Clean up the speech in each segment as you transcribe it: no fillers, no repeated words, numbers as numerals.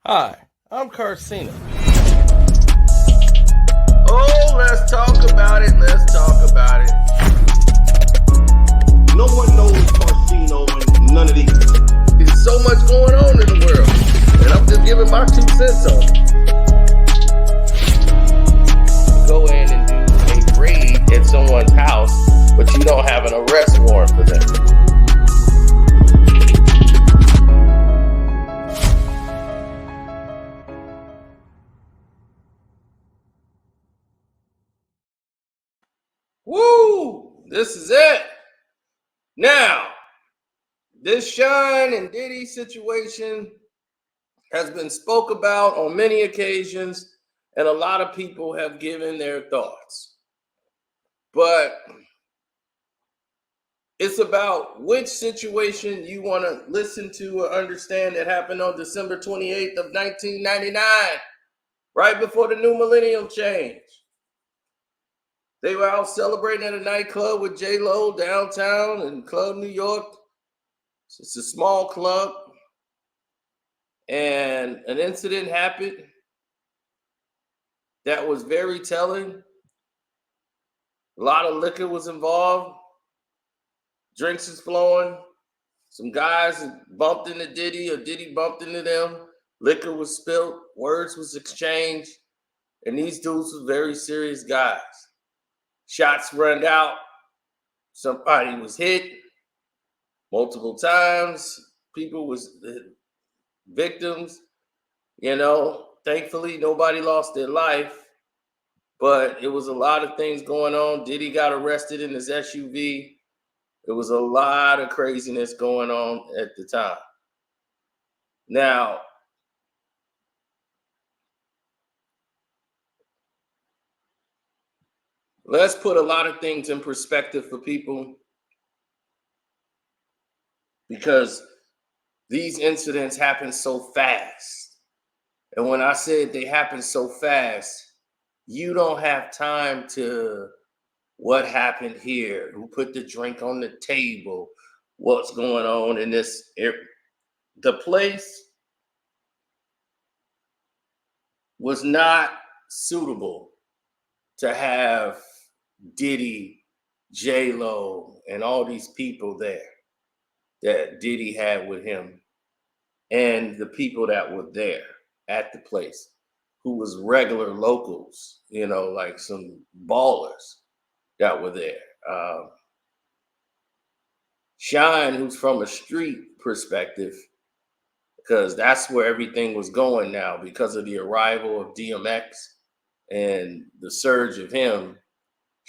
Hi, I'm Carcina. Oh, let's talk about it. Let's talk about it. No one knows Carcino and none of these. There's so much going on in the world, and I'm just giving my 2 cents on it. Go in and do a raid at someone's house, but you don't have an arrest warrant for them. Woo! This is it. Now, this Shyne and Diddy situation has been spoke about on many occasions, and a lot of people have given their thoughts. But it's about which situation you want to listen to or understand that happened on December 28th of 1999, right before the new millennium change. They were out celebrating at a nightclub with J-Lo downtown in Club New York. It's a small club. And an incident happened that was very telling. A lot of liquor was involved. Drinks is flowing. Some guys bumped into Diddy or Diddy bumped into them. Liquor was spilled. Words was exchanged. And these dudes were very serious guys. Shots rang out. Somebody was hit multiple times. People was victims. Thankfully, nobody lost their life. But it was a lot of things going on. Diddy got arrested in his SUV. There was a lot of craziness going on at the time. Now, let's put a lot of things in perspective for people, because these incidents happen so fast. And when I said they happen so fast, you don't have time to what happened here, who put the drink on the table, what's going on in this area. The place was not suitable to have Diddy, J-Lo, and all these people there that Diddy had with him, and the people that were there at the place who was regular locals, like some ballers that were there. Shyne, who's from a street perspective, because that's where everything was going now because of the arrival of DMX and the surge of him.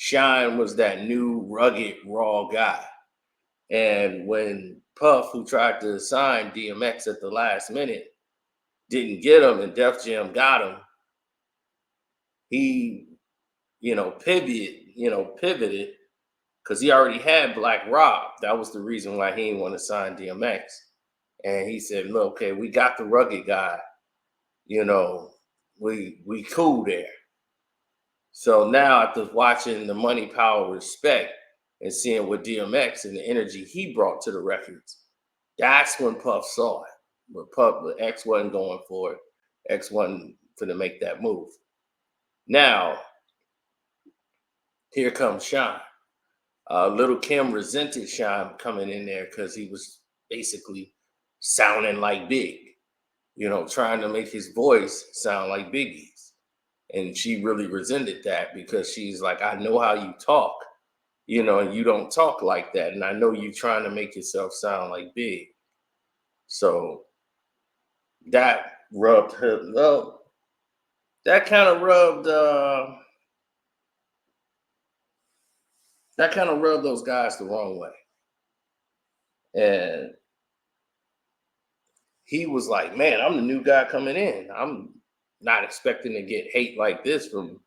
Shyne was that new rugged, raw guy. And when Puff, who tried to sign DMX at the last minute, didn't get him and Def Jam got him, he, pivoted because he already had Black Rob. That was the reason why he didn't want to sign DMX. And he said, look, okay, we got the rugged guy, we cool there. So now after watching the Money, Power, Respect and seeing what DMX and the energy he brought to the records, that's when Puff saw it. But X wasn't going for it. X wasn't going to make that move. Now, here comes Shyne. Little Kim resented Shyne coming in there because he was basically sounding like Big, trying to make his voice sound like Biggie's. And she really resented that because she's like, I know how you talk, and you don't talk like that. And I know you trying to make yourself sound like Big. So that rubbed her. Well, that kind of rubbed those guys the wrong way. And he was like, man, I'm the new guy coming in. I'm not expecting to get hate like this from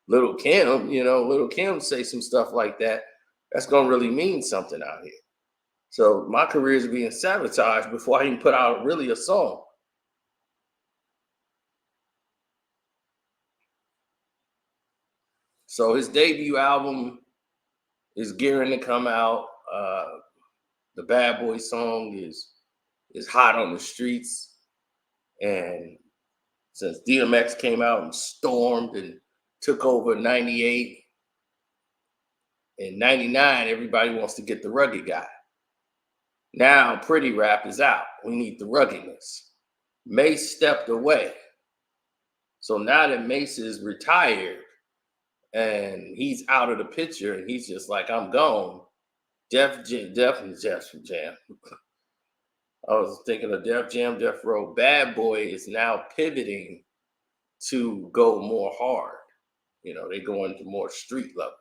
Little Kim. Little Kim say some stuff like that. That's going to really mean something out here. So my career is being sabotaged before I even put out really a song. So his debut album is gearing to come out. The Bad Boy song is hot on the streets. And since DMX came out and stormed and took over 98. In 99, everybody wants to get the rugged guy. Now, pretty rap is out. We need the ruggedness. Mace stepped away. So now that Mace is retired and he's out of the picture and he's just like, I'm gone. Def Jam. I was thinking of Def Jam, Def Row. Bad Boy is now pivoting to go more hard. They go into more street level.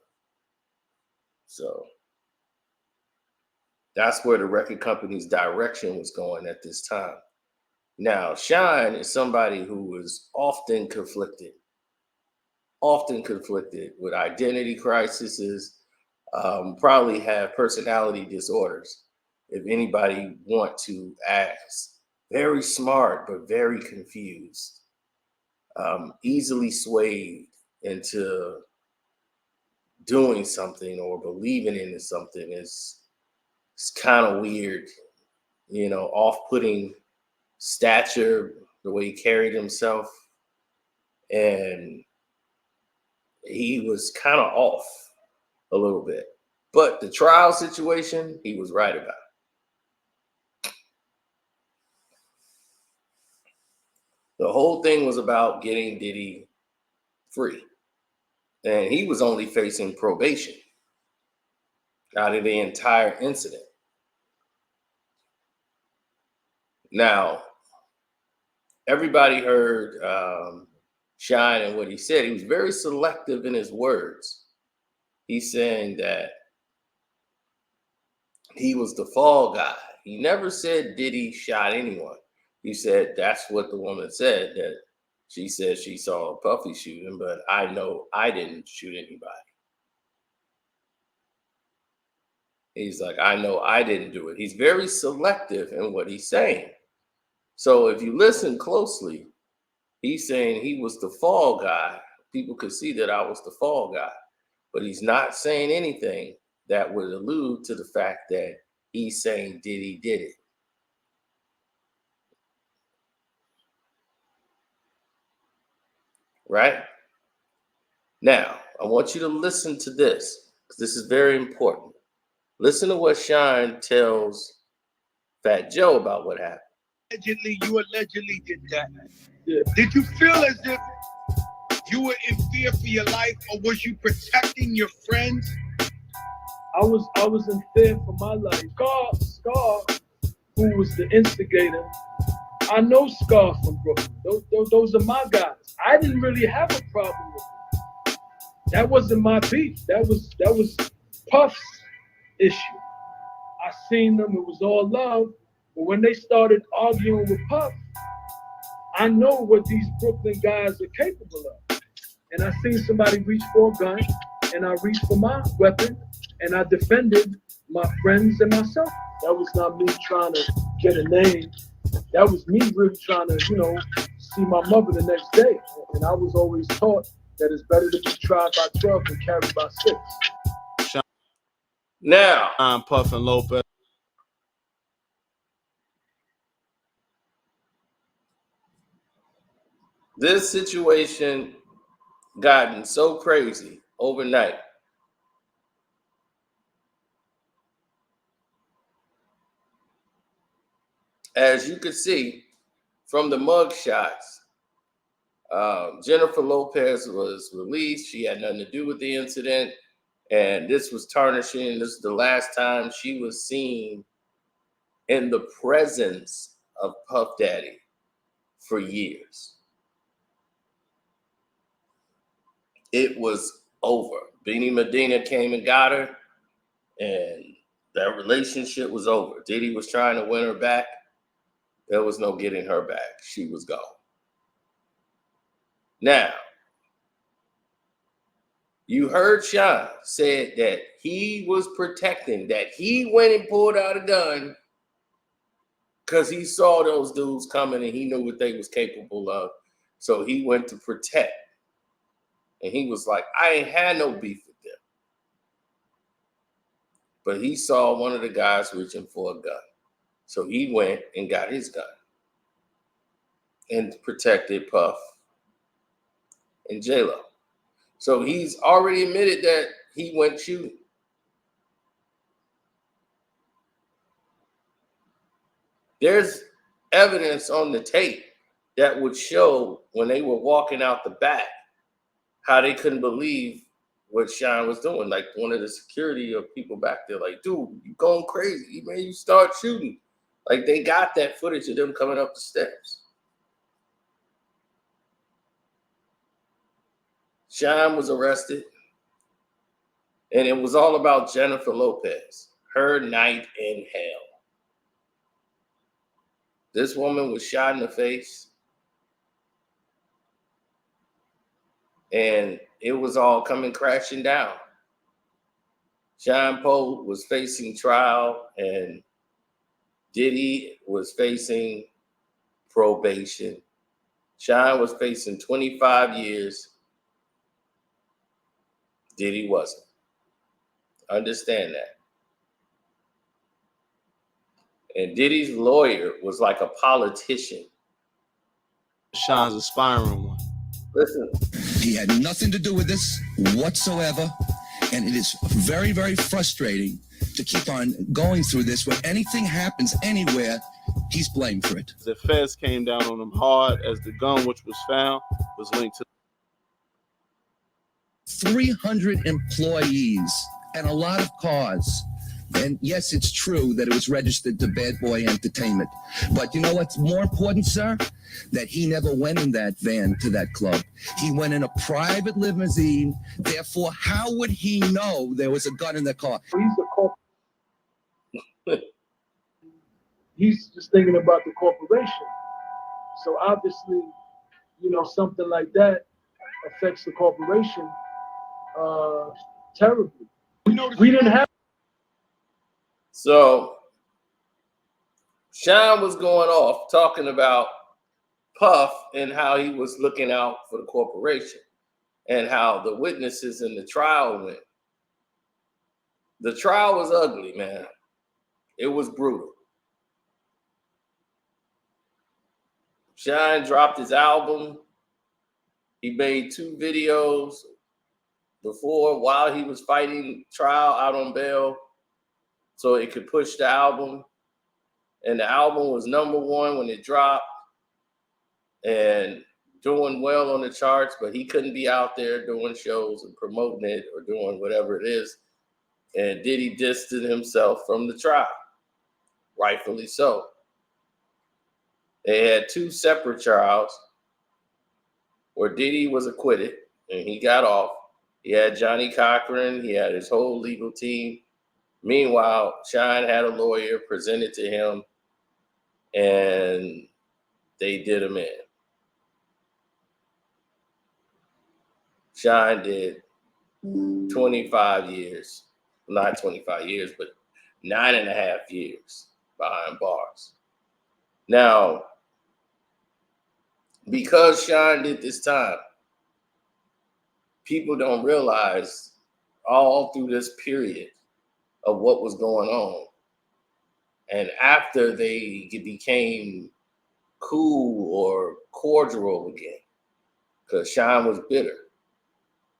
So that's where the record company's direction was going at this time. Now, Shyne is somebody who was often conflicted with identity crises, probably have personality disorders. If anybody want to ask, very smart, but very confused, easily swayed into doing something or believing into something is kind of weird, off-putting stature, the way he carried himself. And he was kind of off a little bit. But the trial situation, he was right about. The whole thing was about getting Diddy free. And he was only facing probation out of the entire incident. Now, everybody heard Shyne and what he said. He was very selective in his words. He's saying that he was the fall guy. He never said Diddy shot anyone. He said that's what the woman said, that she said she saw Puffy shoot him, but I know I didn't shoot anybody. He's like, I know I didn't do it. He's very selective in what he's saying. So if you listen closely, he's saying he was the fall guy. People could see that I was the fall guy, but he's not saying anything that would allude to the fact that he's saying Diddy did it. Right? Now, I want you to listen to this, because this is very important. Listen to what Shyne tells Fat Joe about what happened. You allegedly did that. Yeah. Did you feel as if you were in fear for your life, or was you protecting your friends? I was in fear for my life. Scar, who was the instigator, I know Scar from Brooklyn. Those are my guys. I didn't really have a problem with them. That wasn't my beef. That was Puff's issue. I seen them. It was all love. But when they started arguing with Puff, I know what these Brooklyn guys are capable of. And I seen somebody reach for a gun, and I reached for my weapon, and I defended my friends and myself. That was not me trying to get a name. That was me really trying to, see my mother the next day. And I was always taught that it's better to be tried by 12 than carried by 6. Now, I'm Puffin Lopez. this situation gotten so crazy overnight. As you could see from the mug shots, Jennifer Lopez was released. She had nothing to do with the incident. And this was tarnishing. This is the last time she was seen in the presence of Puff Daddy for years. It was over. Beanie Medina came and got her, and that relationship was over. Diddy was trying to win her back. There was no getting her back. She was gone. Now, you heard Shyne said that he was protecting, that he went and pulled out a gun because he saw those dudes coming and he knew what they was capable of. So he went to protect. And he was like, I ain't had no beef with them. But he saw one of the guys reaching for a gun. So he went and got his gun. and protected Puff and J-Lo. So he's already admitted that he went shooting. There's evidence on the tape that would show when they were walking out the back how they couldn't believe what Shyne was doing. Like one of the security or people back there, like, dude, you going crazy, man, you start shooting. Like they got that footage of them coming up the steps. Shyne was arrested, and it was all about Jennifer Lopez, her night in hell. This woman was shot in the face, and it was all coming crashing down. Sean Poe was facing trial, and Diddy was facing probation. Shyne was facing 25 years. Diddy wasn't. Understand that. And Diddy's lawyer was like a politician. Shyne's aspiring one. Listen. He had nothing to do with this whatsoever. And it is very, very frustrating to keep on going through this. When anything happens anywhere, he's blamed for it. The feds came down on him hard as the gun which was found was linked to 300 employees and a lot of cars. And yes, it's true that it was registered to Bad Boy Entertainment. But you know what's more important, sir? That he never went in that van to that club. He went in a private limousine. Therefore, how would he know there was a gun in the car? He's a corporate. He's just thinking about the corporation. So obviously, you know, something like that affects the corporation terribly. We didn't have. So Shyne was going off talking about Puff and how he was looking out for the corporation and how the witnesses in the trial went. The trial was ugly, man. It was brutal. Shyne dropped his album. He made 2 videos before while he was fighting trial out on bail so it could push the album. And the album was #1 when it dropped and doing well on the charts, but he couldn't be out there doing shows and promoting it or doing whatever it is. And Diddy distanced himself from the trial, rightfully so. They had 2 separate trials where Diddy was acquitted and he got off. He had Johnny Cochran, he had his whole legal team. Meanwhile, Shyne had a lawyer presented to him, and they did him in. Shyne did 25 years, not 25 years, but 9.5 years behind bars. Now, because Shyne did this time, people don't realize all through this period of what was going on. And after they became cool or cordial again, because Shyne was bitter,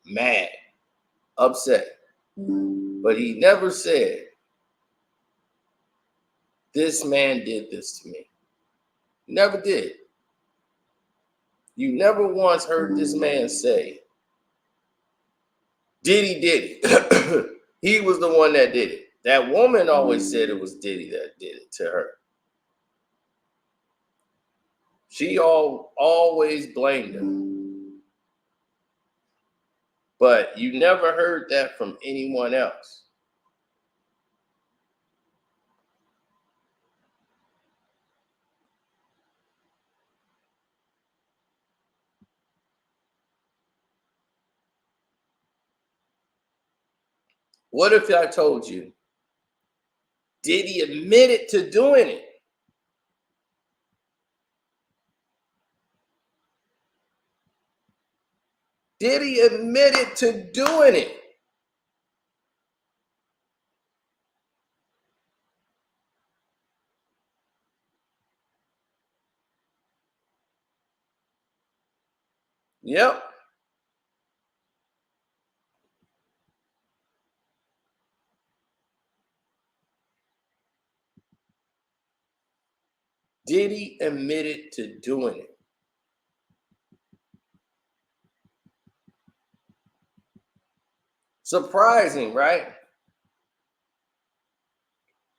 mad, upset. But he never said, this man did this to me. Never did. You never once heard this man say, Diddy did it. He was the one that did it. That woman always said it was Diddy that did it to her. She always blamed him. But you never heard that from anyone else. What if I told you Diddy admitted to doing it? Diddy admitted to doing it. Yep. Diddy admitted to doing it. Surprising, right?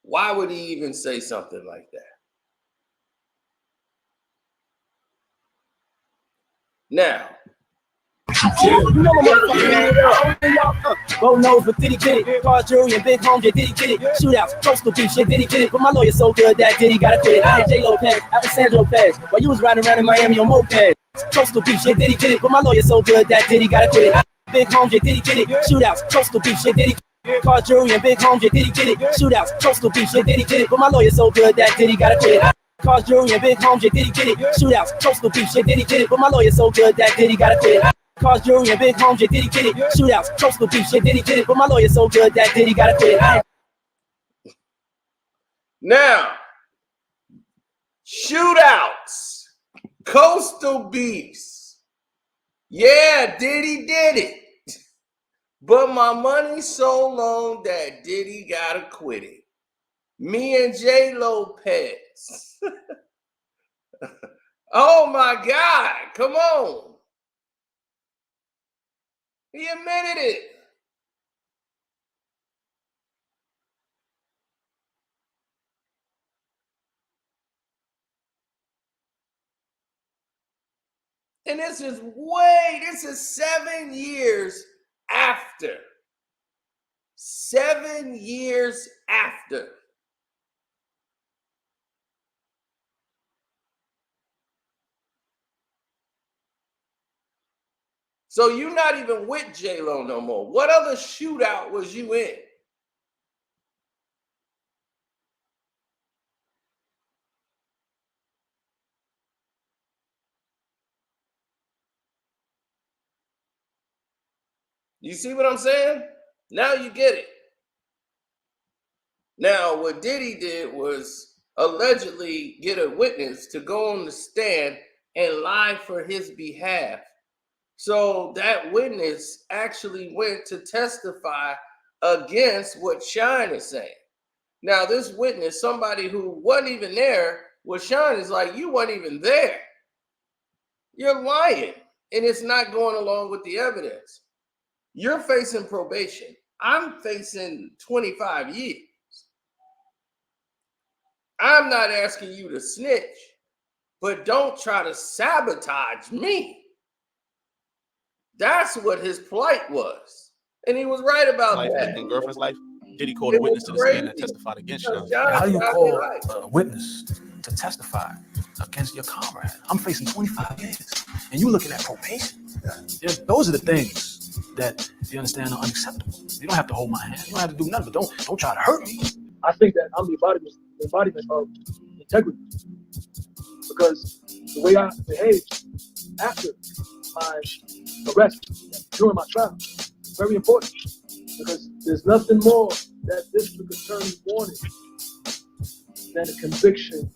Why would he even say something like that? Now, You know my motherfucking Bo knows what Diddy get it. Car jury and big homes, yeah, Diddy get it. Shootouts, coastal beef, shit, Diddy get it. But my lawyer so good that Diddy gotta quit it. I had J-Lo pass, after Sandro pass. While you was riding around in Miami on moped. Coastal beef, shit, Diddy get it. But my lawyer so good that Diddy gotta quit it. Big homes, yeah, Diddy get it. Shootouts, coastal beef, shit, Diddy. Car jury and big homes, yeah, Diddy get it. Shootouts, coastal beef, shit, Diddy get it. But my lawyer so good that Diddy gotta quit it. Cars, jewelry, and big homes, yeah, Diddy get it. Shootouts, coastal beef, shit, Diddy get it. But my lawyer so good that Diddy gotta quit it. Cars, jewelry, and big homes, yeah, Diddy get it. Shootouts, coastal beef, shit, Diddy get it. But my lawyer so good that Diddy gotta quit it. Now, shootouts, coastal beefs. Yeah, Diddy did it. But my money's so long that Diddy gotta quit it. Me and J Lopez. Oh my God, come on. He admitted it. And this is 7 years after. 7 years after. So you're not even with J-Lo no more. What other shootout was you in? You see what I'm saying? Now you get it. Now, what Diddy did was allegedly get a witness to go on the stand and lie for his behalf. So that witness actually went to testify against what Shyne is saying. Now, this witness, somebody who wasn't even there, what Shyne is like, you weren't even there. You're lying, and it's not going along with the evidence. You're facing probation. I'm facing 25 years. I'm not asking you to snitch, but don't try to sabotage me. That's what his plight was. And he was right about Life that. and girlfriend's life. Diddy called a witness to the stand that testified against Shyne. How do you call a witness to testify against your comrade? I'm facing 25 years, and you looking at probation. Yeah, those are the things that you understand are unacceptable. You don't have to hold my hand. You don't have to do nothing, but don't try to hurt me. I think that I'm the embodiment of integrity, because the way I behaved after my arrest, during my trial, very important, because there's nothing more that district attorney wanted than a conviction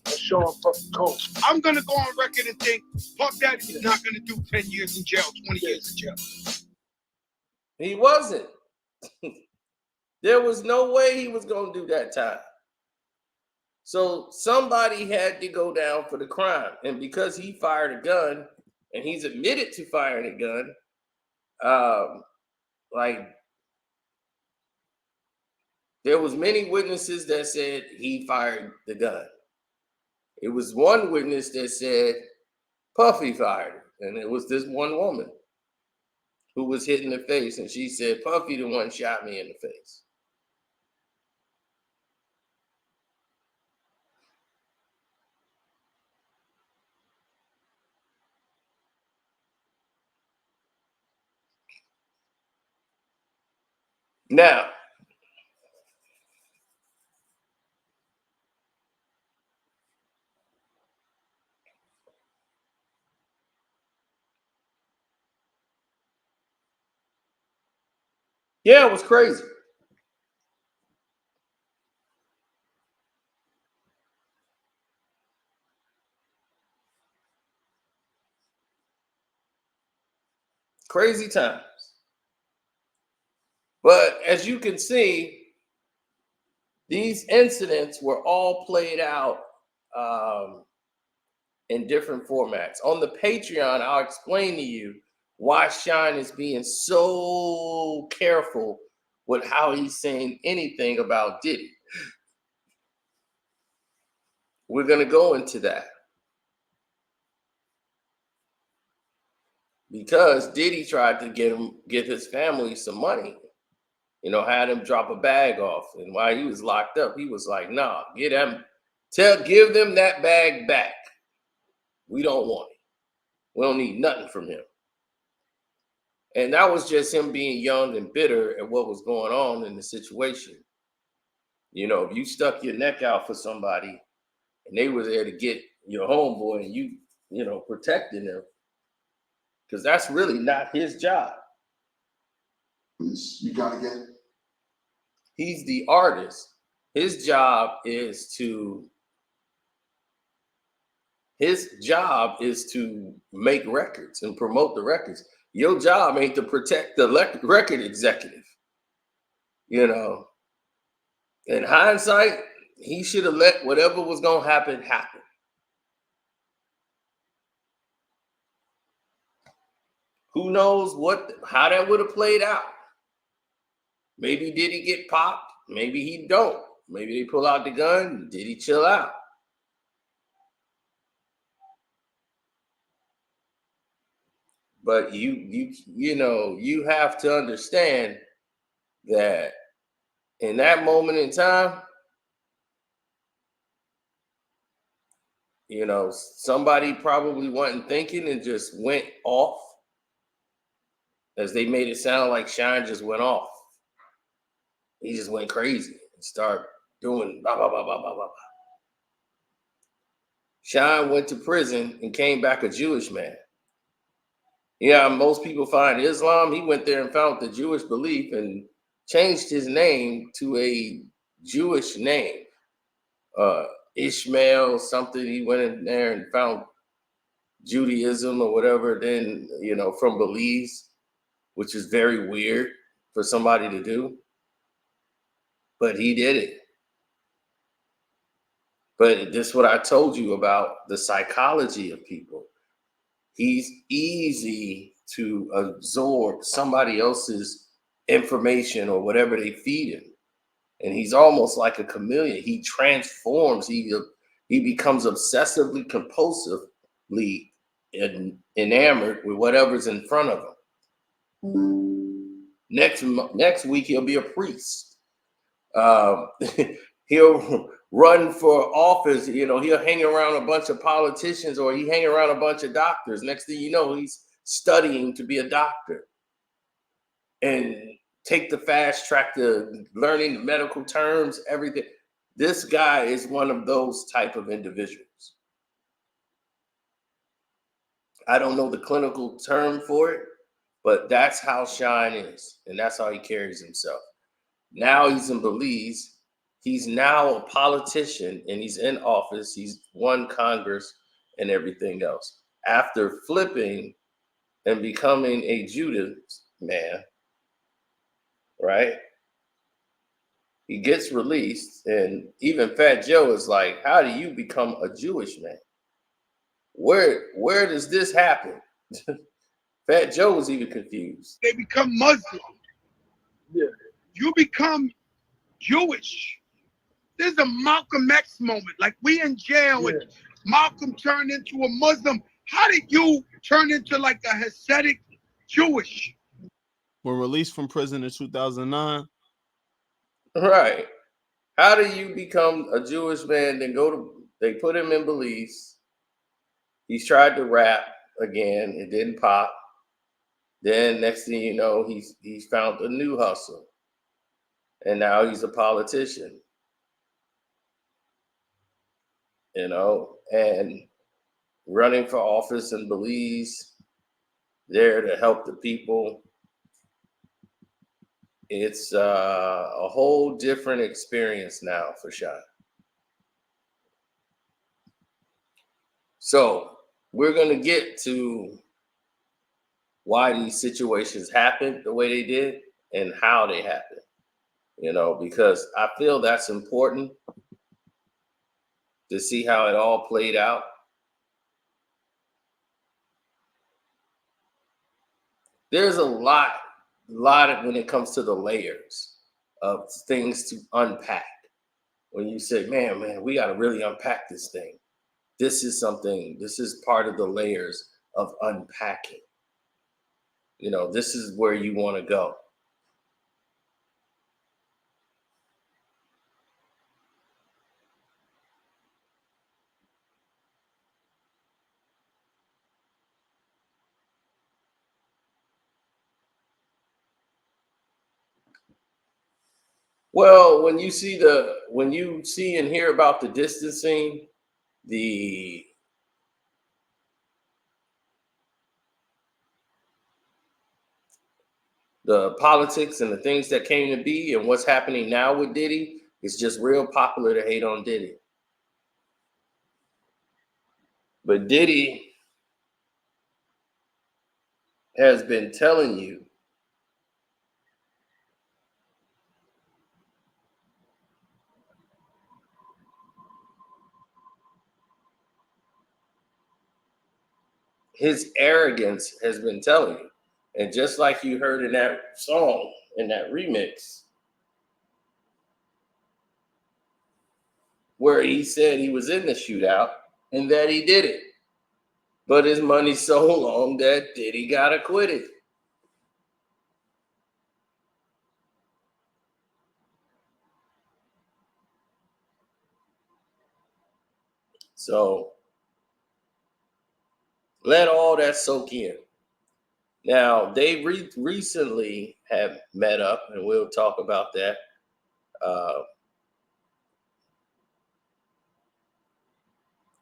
of Sean Puffy Combs. I'm gonna go on record and think Puff Daddy's not gonna do 10 years in jail, 20 years in jail. He wasn't. There was no way he was going to do that time. So somebody had to go down for the crime. And because he fired a gun, and he's admitted to firing a gun, there was many witnesses that said he fired the gun. It was one witness that said Puffy fired it. And it was this one woman who was hit in the face. And she said, Puffy the one shot me in the face. Now, yeah, it was crazy. Crazy times. But as you can see, these incidents were all played out in different formats. On the Patreon, I'll explain to you why Shyne is being so careful with how he's saying anything about Diddy. We're going to go into that. Because Diddy tried to get his family some money. You know, had him drop a bag off. And while he was locked up, he was like, nah, give them that bag back. We don't want it. We don't need nothing from him. And that was just him being young and bitter at what was going on in the situation. You know, if you stuck your neck out for somebody and they were there to get your homeboy and you know, protecting him, because that's really not his job. You gotta get it. He's the artist. His job is to make records and promote the records. Your job ain't to protect the record executive. You know, in hindsight, he should have let whatever was gonna happen happen. Who knows how that would have played out? Maybe did he get popped? Maybe he don't. Maybe they pull out the gun. Did he chill out? But you know, you have to understand that in that moment in time, you know, somebody probably wasn't thinking and just went off, as they made it sound like Shyne just went off. He just went crazy and started doing blah, blah, blah, blah, blah, blah. Shyne went to prison and came back a Jewish man. Yeah, most people find Islam. He went there and found the Jewish belief and changed his name to a Jewish name. Ishmael something. He went in there and found Judaism or whatever. Then, you know, from Belize, which is very weird for somebody to do. But he did it. But this is what I told you about the psychology of people. He's easy to absorb somebody else's information or whatever they feed him. And he's almost like a chameleon. He transforms. He becomes obsessively, compulsively enamored with whatever's in front of him. Next week, he'll be a priest. He'll run for office. You know, he'll hang around a bunch of politicians or he hang around a bunch of doctors. Next thing you know, he's studying to be a doctor and take the fast track to learning the medical terms, everything. This guy is one of those type of individuals. I don't know the clinical term for it, but that's how Shyne is, and that's how he carries himself. Now he's in Belize. He's now a politician, and he's in office. He's won Congress and everything else. After flipping and becoming a Judas man, right? He gets released, and even Fat Joe is like, how do you become a Jewish man? Where does this happen? Fat Joe was even confused. They become Muslim. Yeah. You become Jewish. This is a Malcolm X moment. Like we in jail and Malcolm turned into a Muslim. How did you turn into like a Hasidic Jewish? When released from prison in 2009. Right. How do you become a Jewish man? Then they put him in Belize. He's tried to rap again. It didn't pop. Then next thing you know, he's found a new hustle. And now he's a politician. You know, and running for office in Belize, there to help the people. It's a whole different experience now for Shyne. So we're going to get to why these situations happened the way they did and how they happened. You know, because I feel that's important to see how it all played out. There's a lot of when it comes to the layers of things to unpack. When you say, man, we got to really unpack this thing. This is part of the layers of unpacking. You know, this is where you want to go. Well, when you see and hear about the distancing, the politics and the things that came to be and what's happening now with Diddy, it's just real popular to hate on Diddy. But Diddy has been telling you his arrogance has been telling you. And just like you heard in that song, in that remix, where he said he was in the shootout and that he did it. But his money's so long that Diddy got acquitted. So let all that soak in. Now, they recently have met up, and we'll talk about that.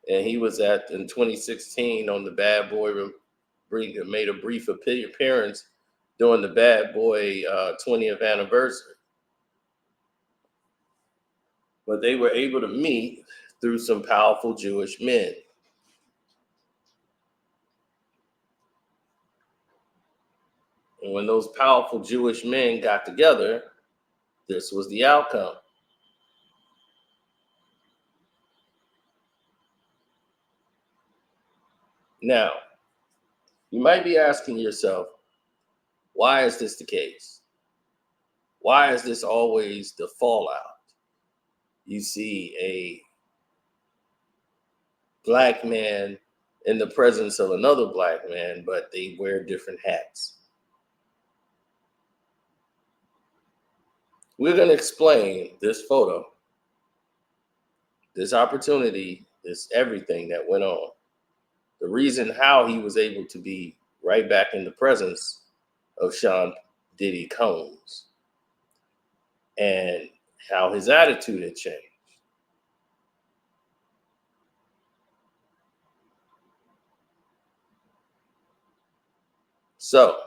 And he was in 2016 on the Bad Boy, made a brief appearance during the Bad Boy 20th anniversary. But they were able to meet through some powerful Jewish men. And when those powerful Jewish men got together, this was the outcome. Now, you might be asking yourself, why is this the case? Why is this always the fallout? You see a black man in the presence of another black man, but they wear different hats. We're going to explain this photo, this opportunity, this everything that went on. The reason how he was able to be right back in the presence of Sean Diddy Combs and how his attitude had changed. So,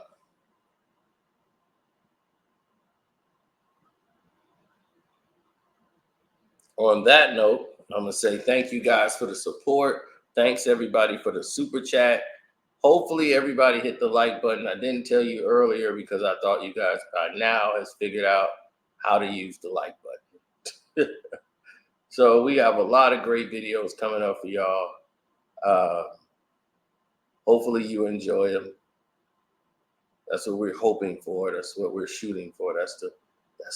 on that note, I'm going to say thank you guys for the support. Thanks everybody for the super chat. Hopefully everybody hit the like button. I didn't tell you earlier because I thought you guys by now has figured out how to use the like button. So we have a lot of great videos coming up for y'all. Hopefully you enjoy them. That's what we're hoping for. That's what we're shooting for. That's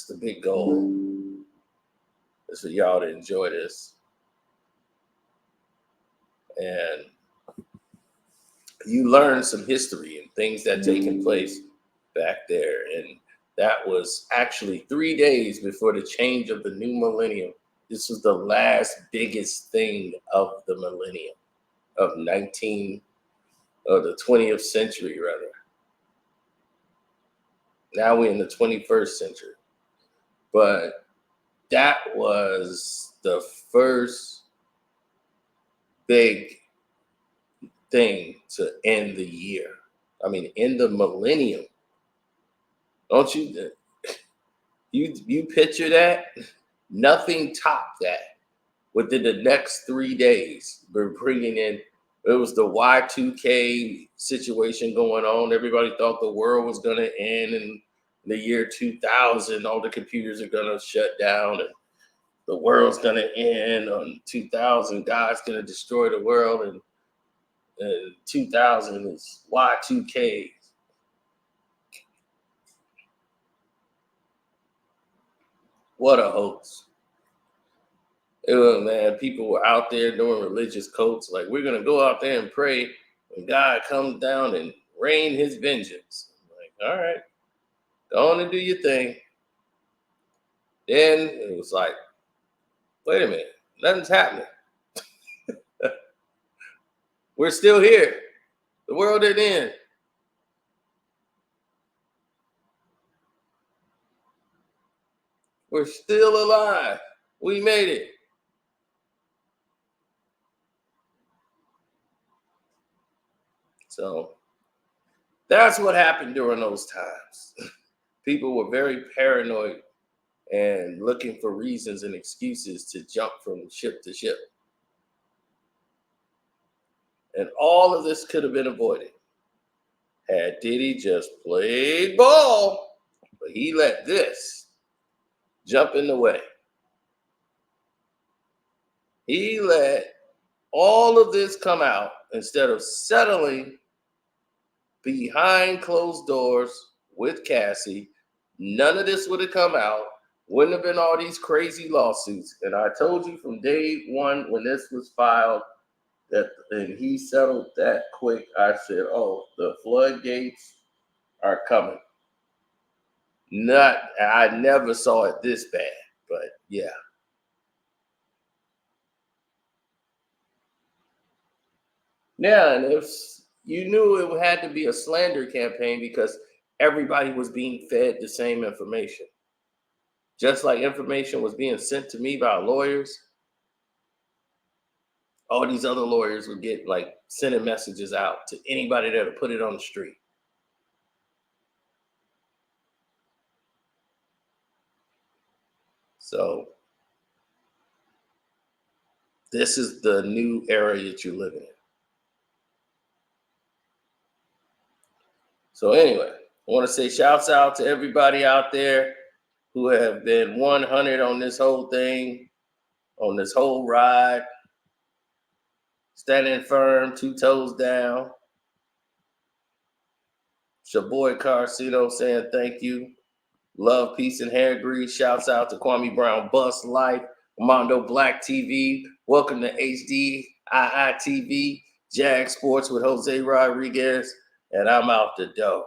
the big goal. Is for y'all to enjoy this. And you learn some history and things that taken place back there. And that was actually 3 days before the change of the new millennium. This was the last biggest thing of the millennium, of the 20th century, rather. Now we're in the 21st century. But that was the first big thing to end the year. I mean, in the millennium. Don't you picture that? Nothing topped that. Within the next 3 days, we're bringing in It was the Y2K situation going on. Everybody thought the world was going to end in the year 2000. All the computers are going to shut down and the world's going to end on 2000. God's going to destroy the world. And 2000 is Y2K. What a hoax. Man, people were out there doing religious cults. Like, we're going to go out there and pray when God comes down and rain his vengeance. I'm like, all right, go on and do your thing. Then it was like, wait a minute, nothing's happening. We're still here. The world didn't end. We're still alive. We made it. So that's what happened during those times. People were very paranoid and looking for reasons and excuses to jump from ship to ship. And all of this could have been avoided had Diddy just played ball, but he let this jump in the way. He let all of this come out instead of settling behind closed doors with Cassie. None of this would have come out. Wouldn't have been all these crazy lawsuits. And I told you from day one when this was filed that, and he settled that quick, I said, oh, the floodgates are coming. I never saw it this bad, but yeah. Yeah, and if you knew it had to be a slander campaign because everybody was being fed the same information. Just like information was being sent to me by lawyers, all these other lawyers would get like sending messages out to anybody that would put it on the street. So this is the new era that you're living in. So anyway, I want to say shouts out to everybody out there who have been 100 on this whole thing, on this whole ride. Standing firm, 2 toes down. It's your boy Carcino saying thank you. Love, peace, and hair grease. Shouts out to Kwame Brown Bust Life, Mondo Black TV. Welcome to HD II TV, Jag Sports with Jose Rodriguez, and I'm out the door.